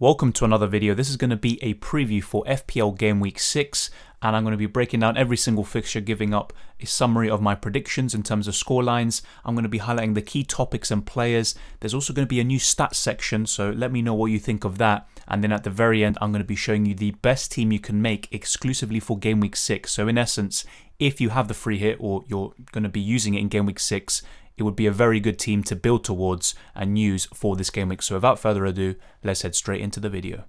Welcome to another video. This is going to be a preview for FPL Gameweek 6, and I'm going to be breaking down every single fixture, giving up a summary of my predictions in terms of scorelines. I'm going to be highlighting the key topics and players. There's also going to be a new stats section, so let me know what you think of that. And then at the very end, I'm going to be showing you the best team you can make exclusively for Gameweek 6. So in essence, if you have the free hit or you're going to be using it in Gameweek 6, it would be a very good team to build towards and use for this game week. So without further ado, let's head straight into the video.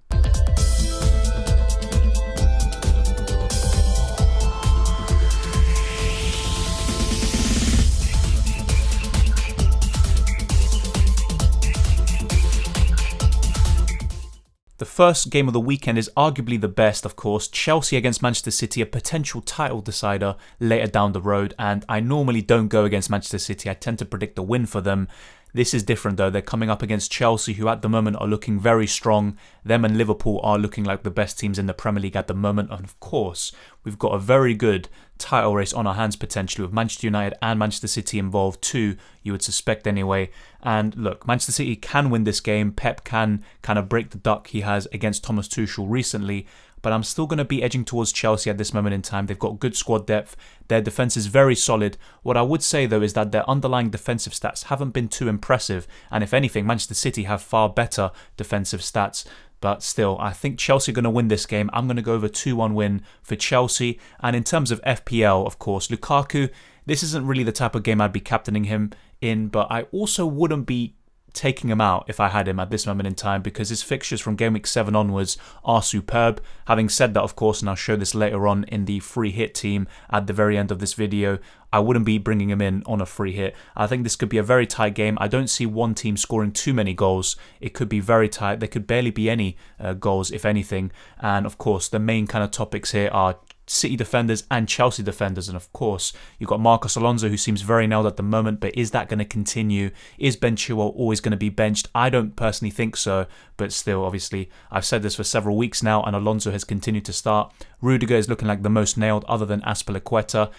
The first game of the weekend is arguably the best, of course. Chelsea against Manchester City, a potential title decider later down the road. And I normally don't go against Manchester City. I tend to predict a win for them. This is different though. They're coming up against Chelsea, who at the moment are looking very strong. Them and Liverpool are looking like the best teams in the Premier League at the moment. And of course, we've got a very good title race on our hands potentially with Manchester United and Manchester City involved too, you would suspect anyway. And look, Manchester City can win this game. Pep can kind of break the duck he has against Thomas Tuchel recently. But I'm still going to be edging towards Chelsea at this moment in time. They've got good squad depth. Their defence is very solid. What I would say, though, is that their underlying defensive stats haven't been too impressive. And if anything, Manchester City have far better defensive stats. But still, I think Chelsea are going to win this game. I'm going to go over 2-1 win for Chelsea. And in terms of FPL, of course, Lukaku, this isn't really the type of game I'd be captaining him in. But I also wouldn't be taking him out if I had him at this moment in time, because his fixtures from Game Week 7 onwards are superb. Having said that, of course, and I'll show this later on in the free hit team at the very end of this video, I wouldn't be bringing him in on a free hit. I think this could be a very tight game. I don't see one team scoring too many goals. It could be very tight. There could barely be any goals, if anything. And of course, the main kind of topics here are City defenders and Chelsea defenders, and of course you've got Marcos Alonso, who seems very nailed at the moment, but is that going to continue? Is Ben Chilwell always going to be benched? I don't personally think so, but still, obviously I've said this for several weeks now, and Alonso has continued to start. Rudiger is looking like the most nailed other than Azpilicueta,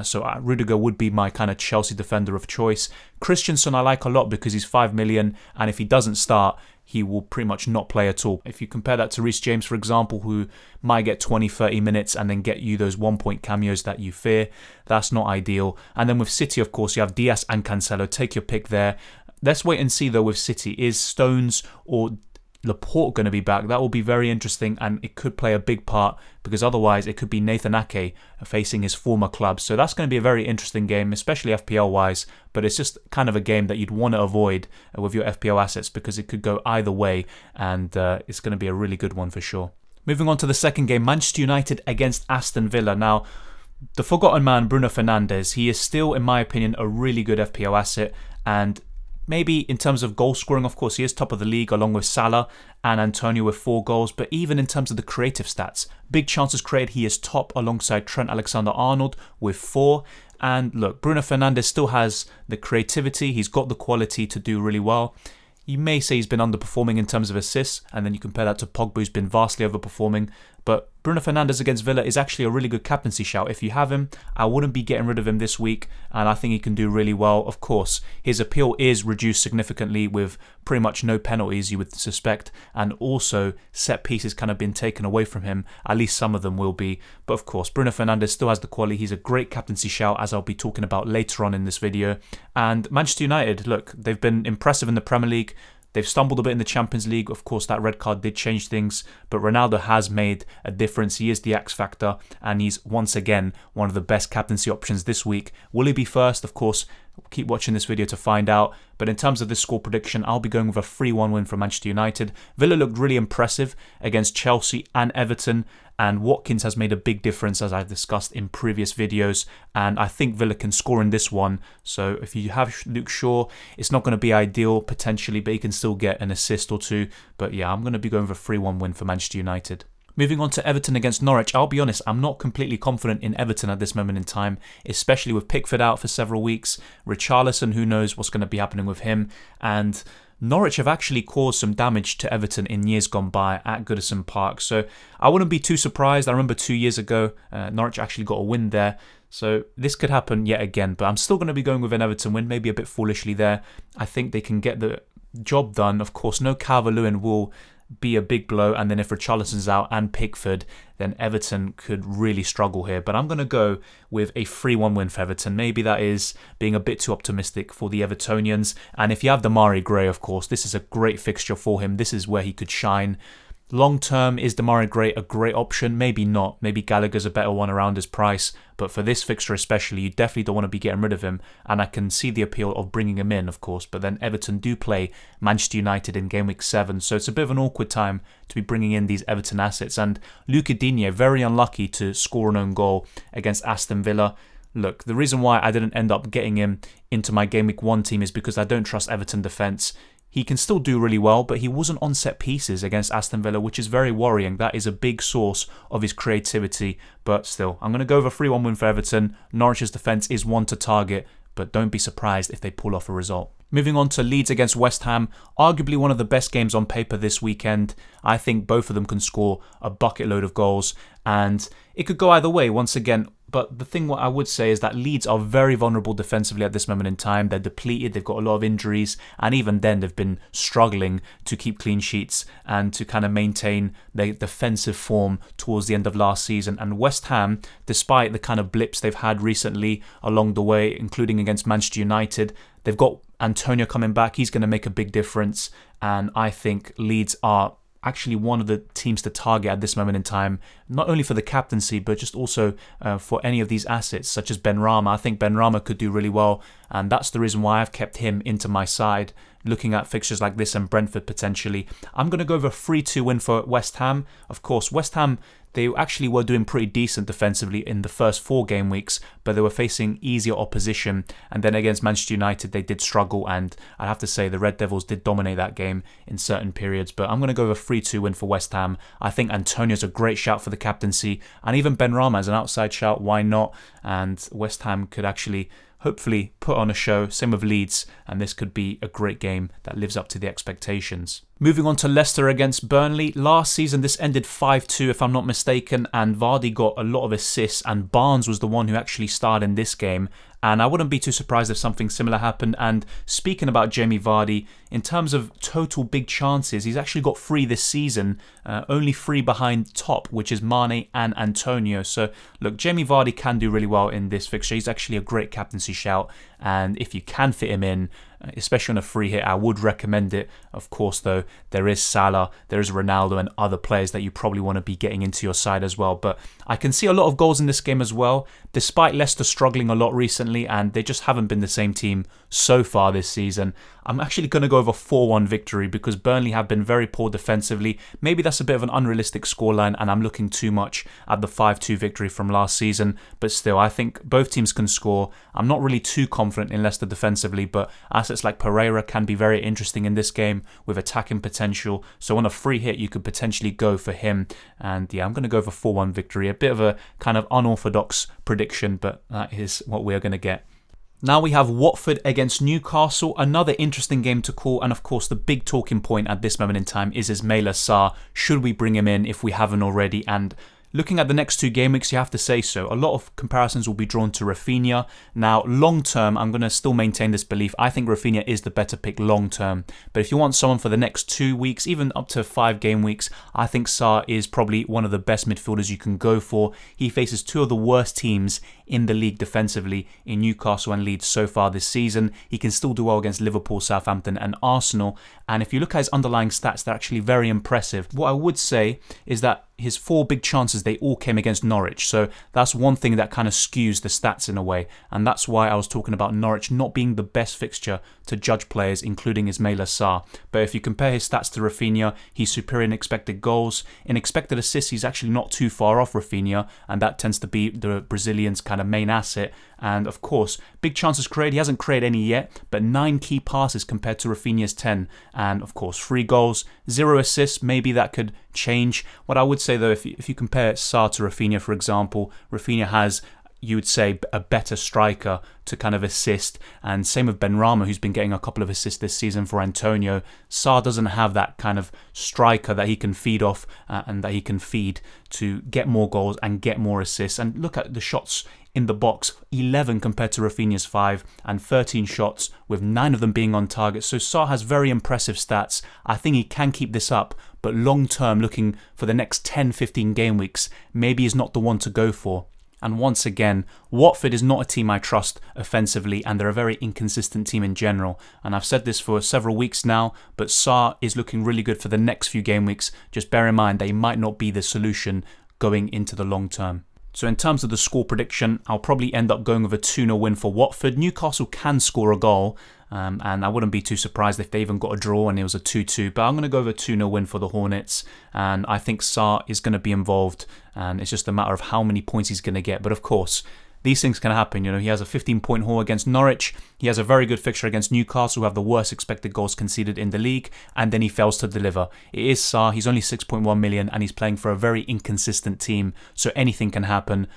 so Rudiger would be my kind of Chelsea defender of choice. Christensen I like a lot because he's 5 million, and if he doesn't start, he will pretty much not play at all. If you compare that to Reece James, for example, who might get 20-30 minutes and then get you those 1-point cameos that you fear, that's not ideal. And then with City, of course, you have Diaz and Cancelo. Take your pick there. Let's wait and see, though, with City. Is Stones or Laporte going to be back? That will be very interesting, and it could play a big part, because otherwise it could be Nathan Ake facing his former club. So that's going to be a very interesting game, especially FPL wise, but it's just kind of a game that you'd want to avoid with your FPL assets, because it could go either way, and it's going to be a really good one for sure. Moving on to the second game, Manchester United against Aston Villa. Now, the forgotten man, Bruno Fernandes, he is still, in my opinion, a really good FPL asset, and maybe in terms of goal scoring, of course, he is top of the league along with Salah and Antonio with 4 goals. But even in terms of the creative stats, big chances created, he is top alongside Trent Alexander-Arnold with 4. And look, Bruno Fernandes still has the creativity. He's got the quality to do really well. You may say he's been underperforming in terms of assists, and then you compare that to Pogba, who's been vastly overperforming. But Bruno Fernandes against Villa is actually a really good captaincy shout. If you have him, I wouldn't be getting rid of him this week, and I think he can do really well. Of course, his appeal is reduced significantly with pretty much no penalties, you would suspect, and also set pieces kind of been taken away from him. At least some of them will be. But of course, Bruno Fernandes still has the quality. He's a great captaincy shout, as I'll be talking about later on in this video. And Manchester United, look, they've been impressive in the Premier League. They've stumbled a bit in the Champions League. Of course, that red card did change things, but Ronaldo has made a difference. He is the X factor, and he's once again one of the best captaincy options this week. Will he be first? Of course, keep watching this video to find out. But in terms of this score prediction, I'll be going with a 3-1 win for Manchester United. Villa looked really impressive against Chelsea and Everton, and Watkins has made a big difference, as I've discussed in previous videos, and I think Villa can score in this one. So if you have Luke Shaw, it's not going to be ideal potentially, but he can still get an assist or two. But yeah, I'm going to be going with a 3-1 win for Manchester United. Moving on to Everton against Norwich, I'll be honest, I'm not completely confident in Everton at this moment in time, especially with Pickford out for several weeks. Richarlison, who knows what's going to be happening with him, and Norwich have actually caused some damage to Everton in years gone by at Goodison Park, so I wouldn't be too surprised. I remember 2 years ago, Norwich actually got a win there, so this could happen yet again, but I'm still going to be going with an Everton win, maybe a bit foolishly there. I think they can get the job done. Of course, no Calvert-Lewin will be a big blow, and then if Richarlison's out and Pickford, then Everton could really struggle here. But I'm going to go with a 3-1 win for Everton. Maybe that is being a bit too optimistic for the Evertonians. And if you have Demarai Gray, of course, this is a great fixture for him. This is where he could shine. Long term, is Demarai Gray a great option? Maybe not. Maybe Gallagher's a better one around his price. But for this fixture especially, you definitely don't want to be getting rid of him. And I can see the appeal of bringing him in, of course. But then Everton do play Manchester United in Game Week 7. So it's a bit of an awkward time to be bringing in these Everton assets. And Luca Digne, very unlucky to score an own goal against Aston Villa. Look, the reason why I didn't end up getting him into my Game Week 1 team is because I don't trust Everton defence. He can still do really well, but he wasn't on set pieces against Aston Villa, which is very worrying. That is a big source of his creativity. But still, I'm going to go over 3-1 win for Everton. Norwich's defence is one to target, but don't be surprised if they pull off a result. Moving on to Leeds against West Ham, arguably one of the best games on paper this weekend. I think both of them can score a bucket load of goals, and it could go either way once again. But the thing what I would say is that Leeds are very vulnerable defensively at this moment in time. They're depleted, they've got a lot of injuries, and even then they've been struggling to keep clean sheets and to kind of maintain their defensive form towards the end of last season. And West Ham, despite the kind of blips they've had recently along the way, including against Manchester United, they've got Antonio coming back. He's going to make a big difference, and I think Leeds are actually one of the teams to target at this moment in time, not only for the captaincy, but just also for any of these assets, such as Benrahma. I think Benrahma could do really well, and that's the reason why I've kept him into my side. Looking at fixtures like this and Brentford potentially, I'm going to go over a 3-2 win for West Ham. Of course, West Ham, they actually were doing pretty decent defensively in the first 4 game weeks, but they were facing easier opposition. And then against Manchester United, they did struggle, and I have to say the Red Devils did dominate that game in certain periods. But I'm going to go over a 3-2 win for West Ham. I think Antonio's a great shout for the captaincy, and even Benrahma as an outside shout, why not? And West Ham could actually hopefully put on a show, same with Leeds, and this could be a great game that lives up to the expectations. Moving on to Leicester against Burnley. Last season this ended 5-2 if I'm not mistaken, and Vardy got a lot of assists, and Barnes was the one who actually starred in this game. And I wouldn't be too surprised if something similar happened. And speaking about Jamie Vardy, in terms of total big chances, he's actually got 3 this season, only 3 behind top, which is Mane and Antonio. So look, Jamie Vardy can do really well in this fixture. He's actually a great captaincy shout, and if you can fit him in, especially on a free hit, I would recommend it. Of course, though, there is Salah, there is Ronaldo and other players that you probably want to be getting into your side as well. But I can see a lot of goals in this game as well, despite Leicester struggling a lot recently, and they just haven't been the same team so far this season. I'm actually going to go over 4-1 victory because Burnley have been very poor defensively. Maybe that's a bit of an unrealistic scoreline, and I'm looking too much at the 5-2 victory from last season. But still, I think both teams can score. I'm not really too confident in Leicester defensively, but assets like Pereira can be very interesting in this game with attacking potential. So on a free hit, you could potentially go for him. And yeah, I'm going to go for 4-1 victory. A bit of a kind of unorthodox prediction, but that is what we're going to get. Now we have Watford against Newcastle, another interesting game to call, and of course the big talking point at this moment in time is Ismaila Sarr. Should we bring him in if we haven't already? And looking at the next 2 game weeks, you have to say so. A lot of comparisons will be drawn to Rafinha. Now, long term, I'm going to still maintain this belief. I think Rafinha is the better pick long term. But if you want someone for the next 2 weeks, even up to 5 game weeks, I think Sarr is probably one of the best midfielders you can go for. He faces 2 of the worst teams in the league defensively in Newcastle and Leeds so far this season. He can still do well against Liverpool, Southampton and Arsenal. And if you look at his underlying stats, they're actually very impressive. What I would say is that his 4 big chances, they all came against Norwich. So that's one thing that kind of skews the stats in a way. And that's why I was talking about Norwich not being the best fixture to judge players, including Ismaila Sarr. But if you compare his stats to Rafinha, he's superior in expected goals. In expected assists, he's actually not too far off Rafinha. And that tends to be the Brazilian's kind of main asset. And of course, big chances created. He hasn't created any yet, but 9 key passes compared to Rafinha's 10. And of course, 3 goals, 0 assists. Maybe that could change. What I would say though, if you compare Sarr to Rafinha, for example, Rafinha has you would say, a better striker to kind of assist. And same with Benrahma, who's been getting a couple of assists this season for Antonio. Sarr doesn't have that kind of striker that he can feed off and that he can feed to get more goals and get more assists. And look at the shots in the box, 11 compared to Rafinha's 5, and 13 shots with 9 of them being on target. So Sarr has very impressive stats. I think he can keep this up, but long term, looking for the next 10-15 game weeks, maybe is not the one to go for. And once again, Watford is not a team I trust offensively, and they're a very inconsistent team in general. And I've said this for several weeks now, but Sarr is looking really good for the next few game weeks. Just bear in mind they might not be the solution going into the long term. So in terms of the score prediction, I'll probably end up going with a 2-0 win for Watford. Newcastle can score a goal, and I wouldn't be too surprised if they even got a draw and it was a 2-2. But I'm going to go with a 2-0 win for the Hornets, and I think Sarr is going to be involved, and it's just a matter of how many points he's going to get. But of course, these things can happen. You know, he has a 15-point haul against Norwich. He has a very good fixture against Newcastle, who have the worst expected goals conceded in the league, and then he fails to deliver. It is Sarr. He's only 6.1 million, and he's playing for a very inconsistent team, so anything can happen.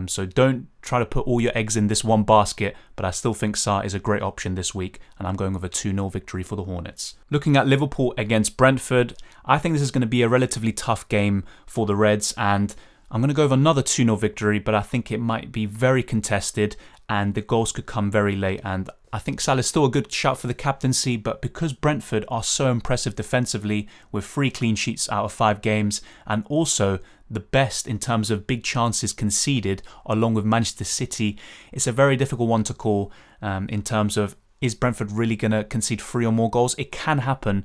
So don't try to put all your eggs in this one basket, but I still think Sarr is a great option this week, and I'm going with a 2-0 victory for the Hornets. Looking at Liverpool against Brentford, I think this is going to be a relatively tough game for the Reds, and I'm going to go with another 2-0 victory, but I think it might be very contested and the goals could come very late. And I think Salah's still a good shout for the captaincy, but because Brentford are so impressive defensively with 3 clean sheets out of 5 games, and also the best in terms of big chances conceded along with Manchester City, it's a very difficult one to call in terms of, is Brentford really going to concede 3 or more goals? It can happen,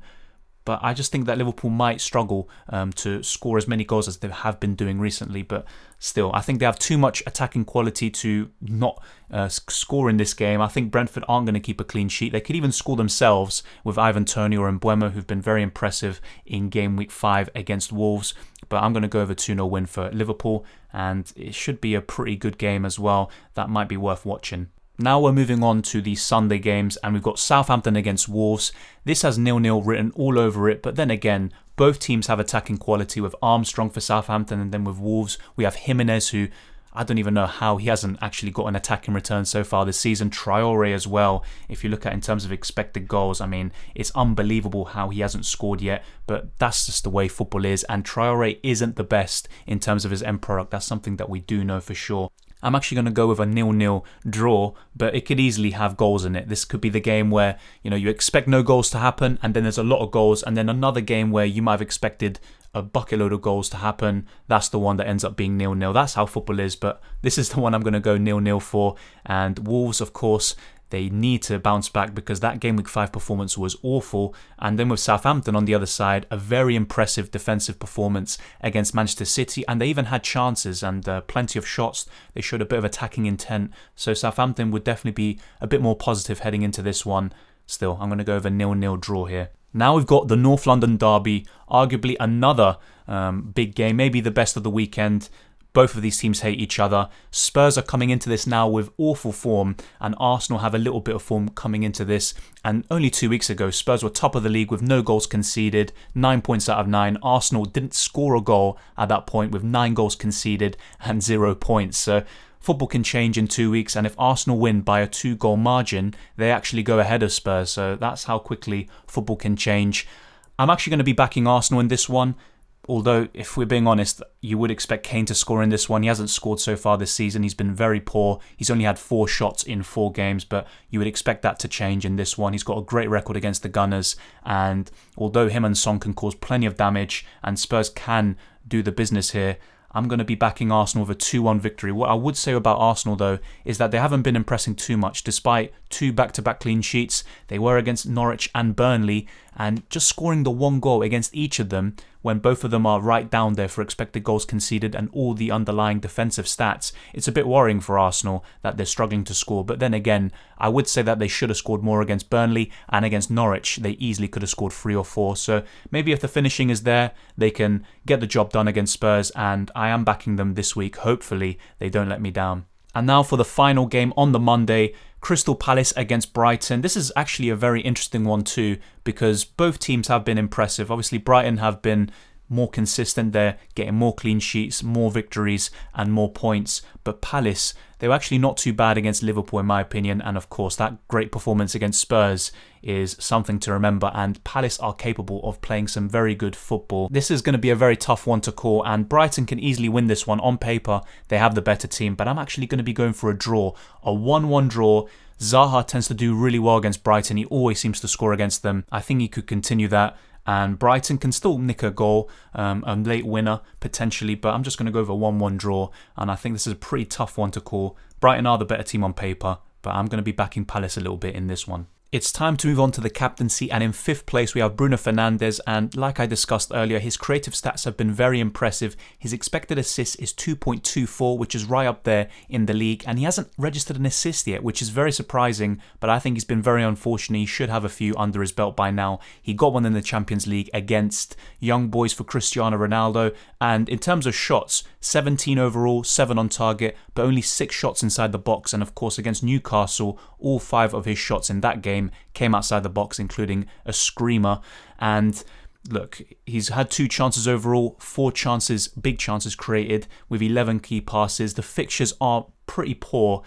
but I just think that Liverpool might struggle to score as many goals as they have been doing recently. But still, I think they have too much attacking quality to not score in this game. I think Brentford aren't going to keep a clean sheet. They could even score themselves with Ivan Toney or Mbeumo, who've been very impressive in game week 5 against Wolves. But I'm going to go over 2-0 win for Liverpool, and it should be a pretty good game as well. That might be worth watching. Now we're moving on to the Sunday games, and we've got Southampton against Wolves. This has 0-0 written all over it, but then again, both teams have attacking quality, with Armstrong for Southampton, and then with Wolves, we have Jimenez, who I don't even know how he hasn't actually got an attacking return so far this season. Traore as well. If you look at in terms of expected goals, I mean, it's unbelievable how he hasn't scored yet, but that's just the way football is, and Traore isn't the best in terms of his end product. That's something that we do know for sure. I'm actually going to go with a 0-0 draw, but it could easily have goals in it. This could be the game where, you know, you expect no goals to happen, and then there's a lot of goals, and then another game where you might have expected a bucket load of goals to happen. That's the one that ends up being 0-0. That's how football is, but this is the one I'm going to go 0-0 for. And Wolves, of course, they need to bounce back because that game week 5 performance was awful. And then with Southampton on the other side, a very impressive defensive performance against Manchester City, and they even had chances and plenty of shots. They showed a bit of attacking intent, so Southampton would definitely be a bit more positive heading into this one. Still, I'm going to go with a 0-0 draw here. Now we've got the North London derby, arguably another big game, maybe the best of the weekend. Both of these teams hate each other. Spurs are coming into this now with awful form, and Arsenal have a little bit of form coming into this. And only 2 weeks ago, Spurs were top of the league with no goals conceded, 9 points out of 9. Arsenal didn't score a goal at that point with 9 goals conceded and 0 points. So football can change in 2 weeks, and if Arsenal win by a 2-goal margin, they actually go ahead of Spurs. So that's how quickly football can change. I'm actually going to be backing Arsenal in this one. Although, if we're being honest, you would expect Kane to score in this one. He hasn't scored so far this season. He's been very poor. He's only had 4 shots in 4 games, but you would expect that to change in this one. He's got a great record against the Gunners, and although him and Son can cause plenty of damage, and Spurs can do the business here, I'm going to be backing Arsenal with a 2-1 victory. What I would say about Arsenal, though, is that they haven't been impressing too much. Despite 2 back-to-back clean sheets, they were against Norwich and Burnley, and just scoring the 1 goal against each of them, when both of them are right down there for expected goals conceded and all the underlying defensive stats, it's a bit worrying for Arsenal that they're struggling to score. But then again, I would say that they should have scored more against Burnley, and against Norwich they easily could have scored 3 or 4. So maybe if the finishing is there, they can get the job done against Spurs, and I am backing them this week. Hopefully they don't let me down. And now for the final game on the Monday, Crystal Palace against Brighton. This is actually a very interesting one too, because both teams have been impressive. Obviously Brighton have been more consistent there, getting more clean sheets, more victories and more points. But Palace, they were actually not too bad against Liverpool in my opinion, and of course that great performance against Spurs is something to remember, and Palace are capable of playing some very good football. This is going to be a very tough one to call, and Brighton can easily win this one. On paper, they have the better team, but I'm actually going to be going for a draw, a 1-1 draw. Zaha tends to do really well against Brighton. He always seems to score against them. I think he could continue that, and Brighton can still nick a goal, a late winner potentially, but I'm just going to go with a 1-1 draw, and I think this is a pretty tough one to call. Brighton are the better team on paper, but I'm going to be backing Palace a little bit in this one. It's time to move on to the captaincy, and in 5th place we have Bruno Fernandes, and like I discussed earlier, his creative stats have been very impressive. His expected assists is 2.24, which is right up there in the league, and he hasn't registered an assist yet, which is very surprising, but I think he's been very unfortunate. He should have a few under his belt by now. He got one in the Champions League against young boys for Cristiano Ronaldo, and in terms of shots, 17 overall, 7 on target, but only 6 shots inside the box, and of course against Newcastle, all 5 of his shots in that game came outside the box, including a screamer. And look, he's had 2 chances overall, 4 chances, big chances created with 11 key passes. The fixtures are pretty poor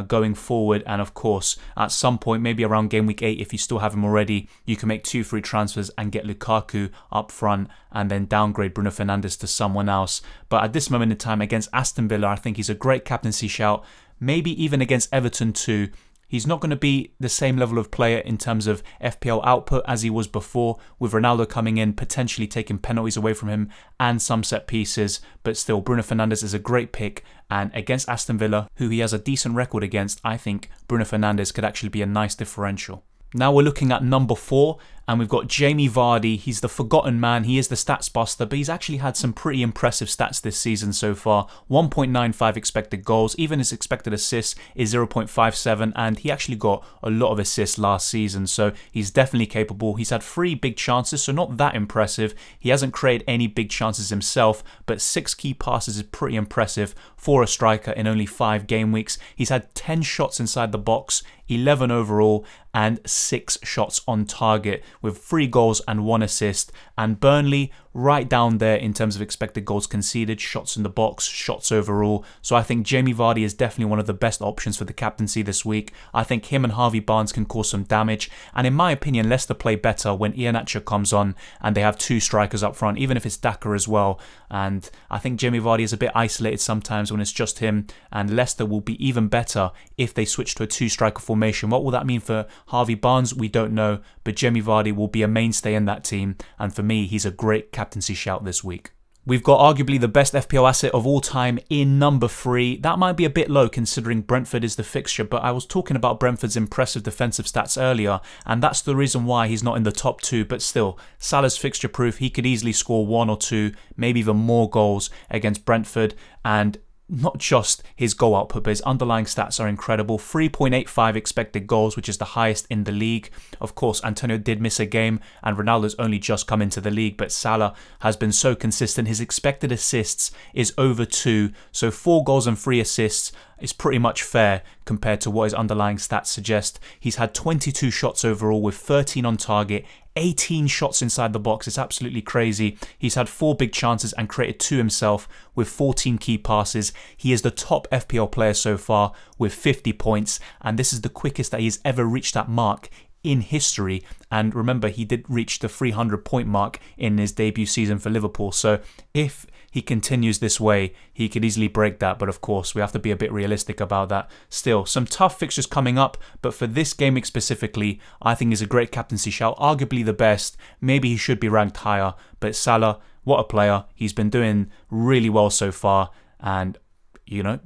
going forward, and of course at some point, maybe around game week 8, if you still have him already, you can make 2 free transfers and get Lukaku up front and then downgrade Bruno Fernandes to someone else. But at this moment in time against Aston Villa, I think he's a great captaincy shout, maybe even against Everton too. He's not going to be the same level of player in terms of FPL output as he was before, with Ronaldo coming in, potentially taking penalties away from him and some set pieces. But still, Bruno Fernandes is a great pick. And against Aston Villa, who he has a decent record against, I think Bruno Fernandes could actually be a nice differential. Now we're looking at number 4, and we've got Jamie Vardy. He's the forgotten man. He is the stats buster, but he's actually had some pretty impressive stats this season so far. 1.95 expected goals. Even his expected assists is 0.57, and he actually got a lot of assists last season, so he's definitely capable. He's had 3 big chances, so not that impressive. He hasn't created any big chances himself, but 6 key passes is pretty impressive for a striker in only 5 game weeks. He's had 10 shots inside the box, 11 overall, and 6 shots on target with 3 goals and 1 assist. And Burnley right down there in terms of expected goals conceded, shots in the box, shots overall. So I think Jamie Vardy is definitely one of the best options for the captaincy this week. I think him and Harvey Barnes can cause some damage. And in my opinion, Leicester play better when Iheanacho comes on and they have 2 strikers up front, even if it's Daka as well. And I think Jamie Vardy is a bit isolated sometimes when it's just him. And Leicester will be even better if they switch to a 2-striker formation. What will that mean for Harvey Barnes? We don't know. But Jamie Vardy will be a mainstay in that team. And for me, he's a great captaincy shout this week. We've got arguably the best FPL asset of all time in number 3. That might be a bit low considering Brentford is the fixture, but I was talking about Brentford's impressive defensive stats earlier, and that's the reason why he's not in the top 2, but still, Salah's fixture proof. He could easily score 1 or 2, maybe even more goals against Brentford, and not just his goal output, but his underlying stats are incredible. 3.85 expected goals, which is the highest in the league. Of course, Antonio did miss a game, and Ronaldo's only just come into the league, but Salah has been so consistent. His expected assists is over 2, so 4 goals and 3 assists is pretty much fair compared to what his underlying stats suggest. He's had 22 shots overall with 13 on target, 18 shots inside the box. It's absolutely crazy. He's had 4 big chances and created 2 himself with 14 key passes. He is the top FPL player so far with 50 points, and this is the quickest that he's ever reached that mark in history. And remember, he did reach the 300 point mark in his debut season for Liverpool, so if he continues this way, he could easily break that, but of course we have to be a bit realistic about that. Still, some tough fixtures coming up, but for this game week specifically, I think he's a great captaincy shout, arguably the best. Maybe he should be ranked higher, but Salah, what a player. He's been doing really well so far, and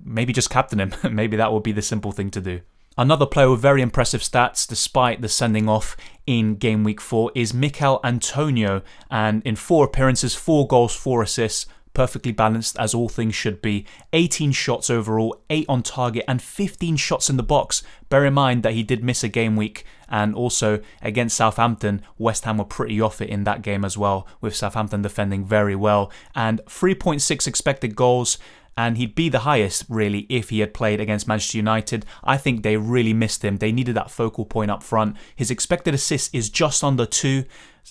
maybe just captain him. Maybe that would be the simple thing to do. Another player with very impressive stats despite the sending off in game week 4 is Mikel Antonio, and in 4 appearances, 4 goals, 4 assists, perfectly balanced as all things should be. 18 shots overall, 8 on target and 15 shots in the box. Bear in mind that he did miss a game week, and also against Southampton, West Ham were pretty off it in that game as well, with Southampton defending very well. And 3.6 expected goals. and he'd be the highest really if he had played against Manchester United. I think they really missed him. They needed that focal point up front. His expected assists is just under 2.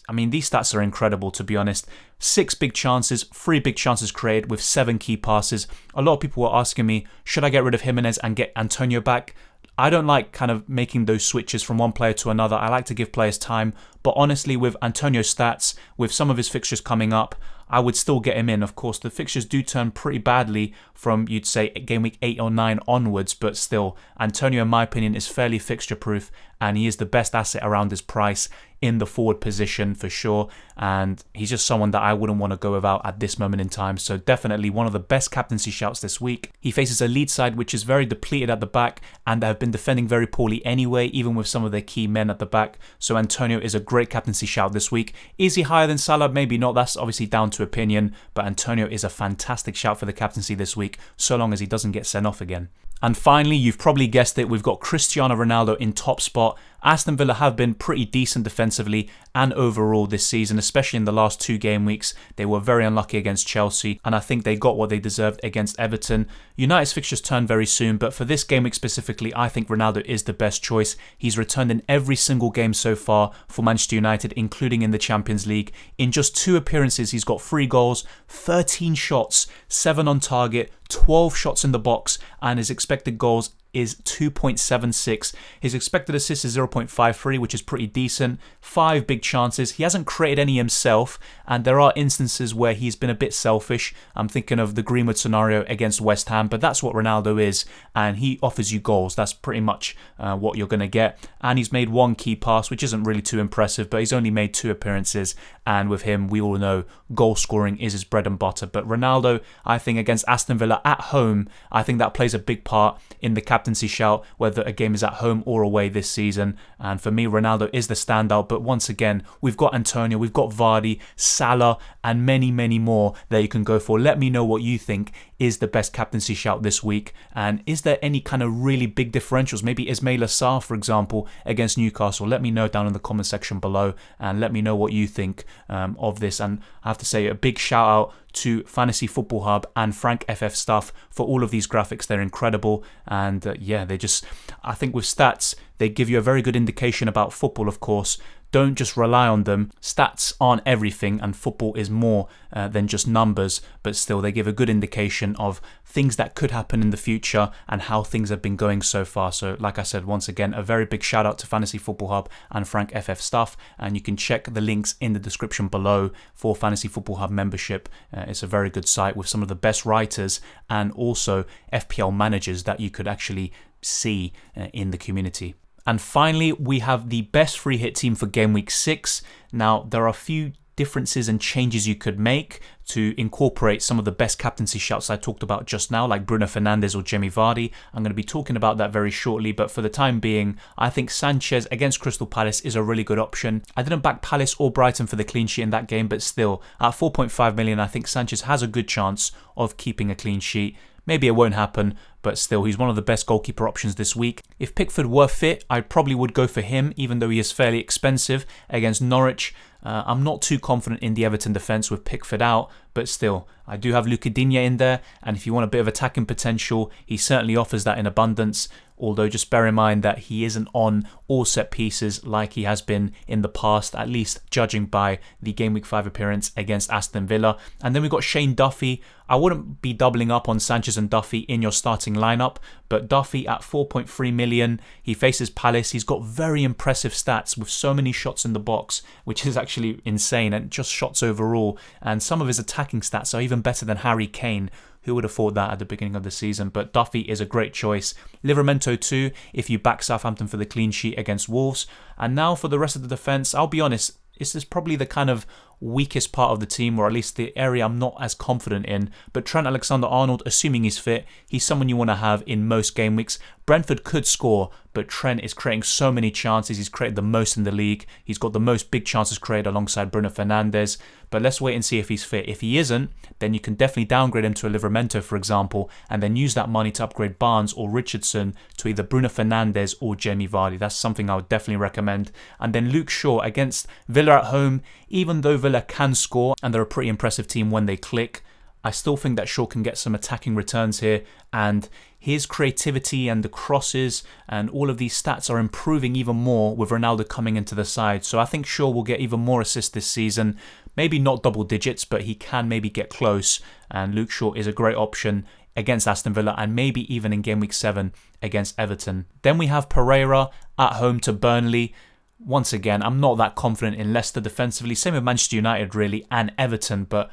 I mean, these stats are incredible, to be honest. 6 big chances, 3 big chances created with 7 key passes. A lot of people were asking me, should I get rid of Jimenez and get Antonio back? I don't like kind of making those switches from one player to another. I like to give players time. But honestly, with Antonio's stats, with some of his fixtures coming up, I would still get him in. Of course, the fixtures do turn pretty badly from, you'd say, game week 8 or 9 onwards. But still, Antonio, in my opinion, is fairly fixture-proof. And he is the best asset around his price in the forward position for sure. And he's just someone that I wouldn't want to go without at this moment in time. So definitely one of the best captaincy shouts this week. He faces a Leeds side which is very depleted at the back and have been defending very poorly anyway, even with some of their key men at the back. So Antonio is a great captaincy shout this week. Is he higher than Salah? Maybe not. That's obviously down to opinion. But Antonio is a fantastic shout for the captaincy this week, so long as he doesn't get sent off again. And finally, you've probably guessed it, we've got Cristiano Ronaldo in top spot. Aston Villa have been pretty decent defensively and overall this season, especially in the last 2 game weeks. They were very unlucky against Chelsea, and I think they got what they deserved against Everton. United's fixtures turn very soon, but for this game week specifically, I think Ronaldo is the best choice. He's returned in every single game so far for Manchester United, including in the Champions League. In just 2 appearances, he's got 3 goals, 13 shots, 7 on target, 12 shots in the box, and his expected goals is 2.76. His expected assist is 0.53, which is pretty decent. 5 big chances. He hasn't created any himself, and there are instances where he's been a bit selfish. I'm thinking of the Greenwood scenario against West Ham, but that's what Ronaldo is, and he offers you goals. That's pretty much what you're going to get. And he's made 1 key pass, which isn't really too impressive, but he's only made 2 appearances, and with him, we all know goal scoring is his bread and butter. But Ronaldo, I think against Aston Villa at home, I think that plays a big part in the captaincy shout, whether a game is at home or away this season. And for me, Ronaldo is the standout. But once again, we've got Antonio, we've got Vardy, Salah, and many, many more that you can go for. Let me know what you think is the best captaincy shout this week. And is there any kind of really big differentials? Maybe Ismaila Sarr, for example, against Newcastle. Let me know down in the comment section below, and let me know what you think of this. And I have to say a big shout out to Fantasy Football Hub and Frank FF Stuff for all of these graphics. They're incredible, and I think with stats, they give you a very good indication about football, of course. Don't just rely on them. Stats aren't everything, and football is more than just numbers, but still they give a good indication of things that could happen in the future and how things have been going so far. So like I said, once again, a very big shout out to Fantasy Football Hub and Frank FF Stuff, and you can check the links in the description below for Fantasy Football Hub membership. It's a very good site with some of the best writers and also FPL managers that you could actually see in the community. And finally, we have the best free hit team for game week 6. Now, there are a few differences and changes you could make to incorporate some of the best captaincy shouts I talked about just now, like Bruno Fernandes or Jamie Vardy. I'm going to be talking about that very shortly, but for the time being, I think Sanchez against Crystal Palace is a really good option. I didn't back Palace or Brighton for the clean sheet in that game, but still, at 4.5 million, I think Sanchez has a good chance of keeping a clean sheet. Maybe it won't happen, but still, he's one of the best goalkeeper options this week. If Pickford were fit, I probably would go for him, even though he is fairly expensive against Norwich. I'm not too confident in the Everton defence with Pickford out, but still, I do have Luca Digne in there, and if you want a bit of attacking potential, he certainly offers that in abundance. Although just bear in mind that he isn't on all set pieces like he has been in the past, at least judging by the Game Week 5 appearance against Aston Villa. And then we've got Shane Duffy. I wouldn't be doubling up on Sanchez and Duffy in your starting lineup, but Duffy at 4.3 million, he faces Palace. He's got very impressive stats with so many shots in the box, which is actually insane, and just shots overall. And some of his attacking stats are even better than Harry Kane. Who would have thought that at the beginning of the season? But Duffy is a great choice. Livramento too, if you back Southampton for the clean sheet against Wolves. And now for the rest of the defence, I'll be honest, this is probably the kind of weakest part of the team, or at least the area I'm not as confident in. But Trent Alexander-Arnold, assuming he's fit, he's someone you want to have in most game weeks. Brentford could score, but Trent is creating so many chances. He's created the most in the league. He's got the most big chances created alongside Bruno Fernandes. But let's wait and see if he's fit. If he isn't, then you can definitely downgrade him to a Livramento, for example, and then use that money to upgrade Barnes or Richardson to either Bruno Fernandes or Jamie Vardy. That's something I would definitely recommend. And then Luke Shaw against Villa at home. Even though Villa can score, and they're a pretty impressive team when they click, I still think that Shaw can get some attacking returns here, and his creativity and the crosses and all of these stats are improving even more with Ronaldo coming into the side. So I think Shaw will get even more assists this season. Maybe not double digits, but he can maybe get close, and Luke Shaw is a great option against Aston Villa and maybe even in Game Week 7 against Everton. Then we have Pereira at home to Burnley. Once again, I'm not that confident in Leicester defensively. Same with Manchester United really and Everton, but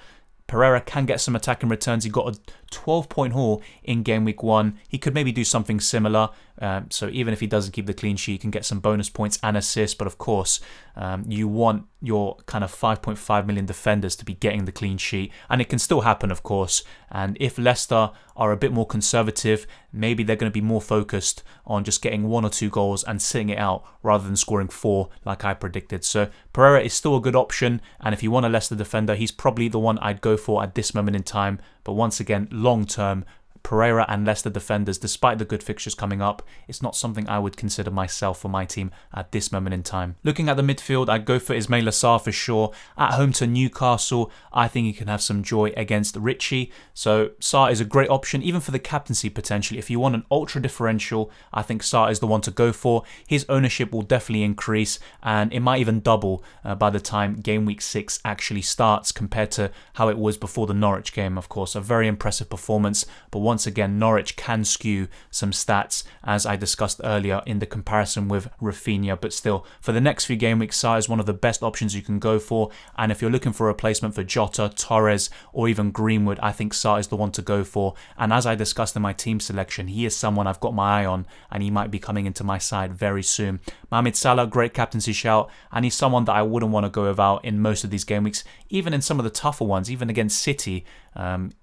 Pereira can get some attacking returns. He got a 12-point haul in Game Week 1. He could maybe do something similar. So even if he doesn't keep the clean sheet, he can get some bonus points and assists. But of course, you want your kind of 5.5 million defenders to be getting the clean sheet. And it can still happen, of course. And if Leicester are a bit more conservative, maybe they're going to be more focused on just getting 1 or 2 goals and sitting it out rather than scoring 4 like I predicted. So Pereira is still a good option. And if you want a Leicester defender, he's probably the one I'd go for at this moment in time. But once again, long term, Pereira and Leicester defenders, despite the good fixtures coming up, it's not something I would consider myself for my team at this moment in time. Looking at the midfield, I'd go for Ismaila Sarr for sure. At home to Newcastle, I think he can have some joy against Ritchie. So Sarr is a great option, even for the captaincy potentially. If you want an ultra differential, I think Sarr is the one to go for. His ownership will definitely increase, and it might even double by the time Game Week 6 actually starts compared to how it was before the Norwich game, of course. A very impressive performance, but once again, Norwich can skew some stats, as I discussed earlier in the comparison with Rafinha. But still, for the next few game weeks, Sarr is one of the best options you can go for. And if you're looking for a replacement for Jota, Torres, or even Greenwood, I think Sarr is the one to go for. And as I discussed in my team selection, he is someone I've got my eye on, and he might be coming into my side very soon. Mohamed Salah, great captaincy shout, and he's someone that I wouldn't want to go without in most of these game weeks, even in some of the tougher ones, even against City.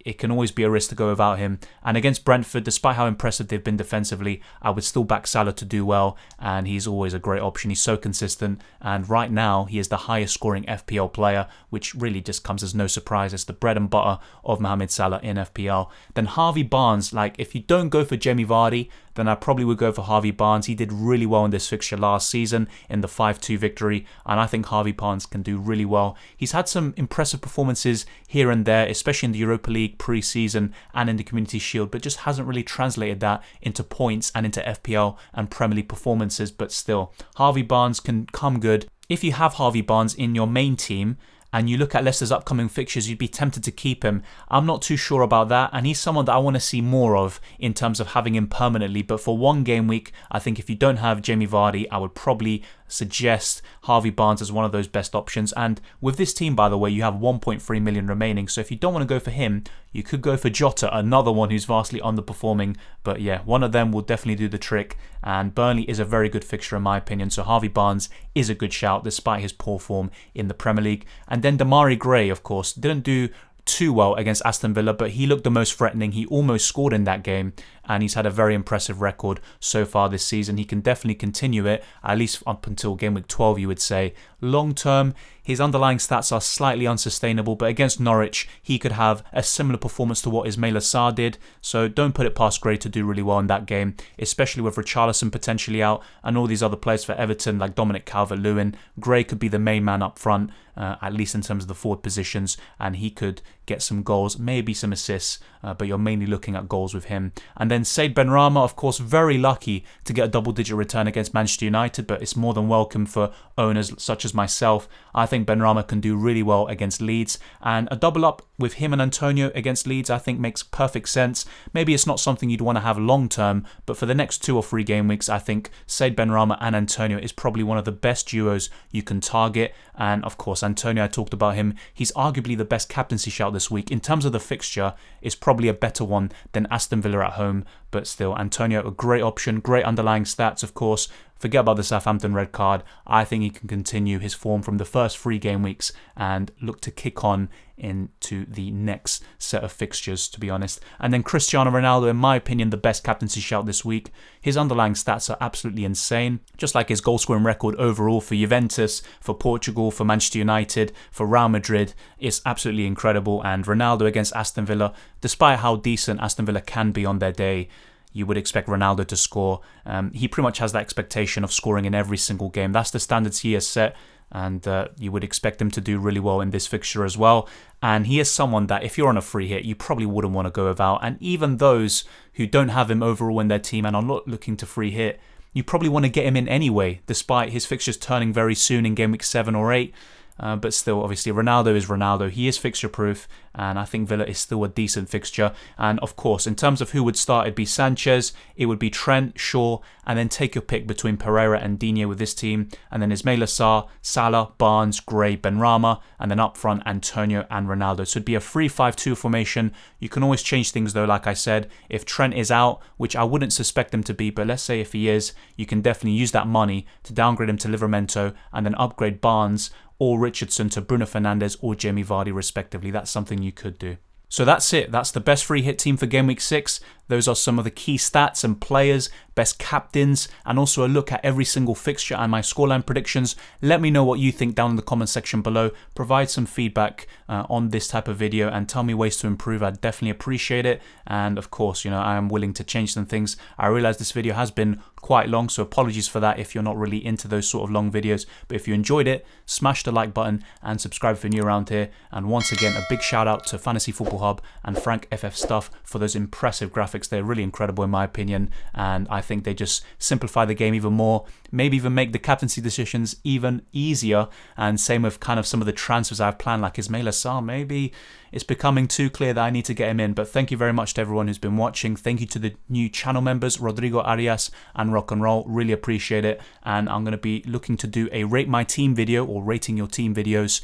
It can always be a risk to go without him. And against Brentford, despite how impressive they've been defensively, I would still back Salah to do well, and he's always a great option. He's so consistent, and right now he is the highest scoring FPL player, which really just comes as no surprise. It's the bread and butter of Mohamed Salah in FPL. Then Harvey Barnes, if you don't go for Jamie Vardy, then I probably would go for Harvey Barnes. He did really well in this fixture last season in the 5-2 victory, and I think Harvey Barnes can do really well. He's had some impressive performances here and there, especially in the Europa League pre-season and in the Community Shield, but just hasn't really translated that into points and into FPL and Premier League performances. But still, Harvey Barnes can come good. If you have Harvey Barnes in your main team, and you look at Leicester's upcoming fixtures, you'd be tempted to keep him. I'm not too sure about that, and he's someone that I want to see more of in terms of having him permanently. But for one game week, I think if you don't have Jamie Vardy, I would probably suggest Harvey Barnes as one of those best options. And with this team, by the way, you have 1.3 million remaining, so if you don't want to go for him, you could go for Jota, another one who's vastly underperforming. But yeah, one of them will definitely do the trick, and Burnley is a very good fixture in my opinion, so Harvey Barnes is a good shout despite his poor form in the Premier League. And then Demarai Gray, of course, didn't do too well against Aston Villa, but he looked the most threatening. He almost scored in that game, and he's had a very impressive record so far this season. He can definitely continue it, at least up until game week 12, you would say. Long term, his underlying stats are slightly unsustainable, but against Norwich, he could have a similar performance to what Ismaila Sarr did, so don't put it past Gray to do really well in that game, especially with Richarlison potentially out, and all these other players for Everton like Dominic Calvert-Lewin. Gray could be the main man up front, at least in terms of the forward positions, and he could get some goals, maybe some assists, but you're mainly looking at goals with him. And then Said Benrahma, of course, very lucky to get a double-digit return against Manchester United, but it's more than welcome for owners such as myself. I think Benrahma can do really well against Leeds, and a double up with him and Antonio against Leeds I think makes perfect sense. Maybe it's not something you'd want to have long term, but for the next 2 or 3 game weeks, I think Said Benrahma and Antonio is probably one of the best duos you can target. And of course, Antonio, I talked about him, he's arguably the best captaincy shout this week. In terms of the fixture, it's probably a better one than Aston Villa at home, but still, Antonio, a great option, great underlying stats, of course. Forget about the Southampton red card. I think he can continue his form from the first 3 game weeks and look to kick on into the next set of fixtures, to be honest. And then Cristiano Ronaldo, in my opinion, the best captaincy shout this week. His underlying stats are absolutely insane, just like his goal-scoring record overall for Juventus, for Portugal, for Manchester United, for Real Madrid. It's absolutely incredible. And Ronaldo against Aston Villa, despite how decent Aston Villa can be on their day, you would expect Ronaldo to score. He pretty much has that expectation of scoring in every single game. That's the standards he has set. and you would expect him to do really well in this fixture as well. And he is someone that if you're on a free hit, you probably wouldn't want to go without. And even those who don't have him overall in their team and are not looking to free hit, you probably want to get him in anyway, despite his fixtures turning very soon in game week 7 or 8. But still, obviously, Ronaldo is Ronaldo. He is fixture-proof, and I think Villa is still a decent fixture. And, of course, in terms of who would start, it'd be Sanchez, it would be Trent, Shaw, and then take your pick between Pereira and Digne with this team. And then Ismaila Sarr, Salah, Barnes, Gray, Benrahma, and then up front, Antonio and Ronaldo. So it'd be a 3-5-2 formation. You can always change things, though, like I said. If Trent is out, which I wouldn't suspect him to be, but let's say if he is, you can definitely use that money to downgrade him to Livramento and then upgrade Barnes or Richardson to Bruno Fernandes or Jamie Vardy respectively. That's something you could do. So that's it. That's the best free hit team for Game Week 6. Those are some of the key stats and players, best captains, and also a look at every single fixture and my scoreline predictions. Let me know what you think down in the comment section below. Provide some feedback on this type of video and tell me ways to improve. I'd definitely appreciate it. And of course, I am willing to change some things. I realize this video has been quite long, so apologies for that if you're not really into those sort of long videos. But if you enjoyed it, smash the like button and subscribe if you're new around here. And once again, a big shout out to Fantasy Football Hub and Frank FF Stuff for those impressive graphics. They're really incredible in my opinion, and I think they just simplify the game even more, maybe even make the captaincy decisions even easier. And same with kind of some of the transfers I've planned, like Ismaila Sarr. Maybe it's becoming too clear that I need to get him in. But thank you very much to everyone who's been watching. Thank you to the new channel members, Rodrigo Arias and Rock and Roll. Really appreciate it. And I'm going to be looking to do a rate my team video or rating your team videos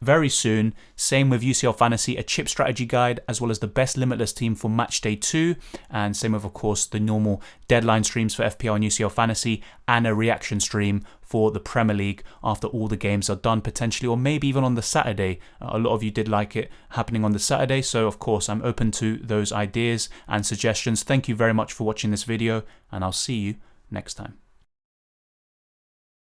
very soon. Same with UCL Fantasy, a chip strategy guide, as well as the best limitless team for match day 2. And same with, of course, the normal deadline streams for FPL and UCL Fantasy, and a reaction stream for the Premier League after all the games are done potentially, or maybe even on the Saturday. A lot of you did like it happening on the Saturday. So, of course, I'm open to those ideas and suggestions. Thank you very much for watching this video, and I'll see you next time.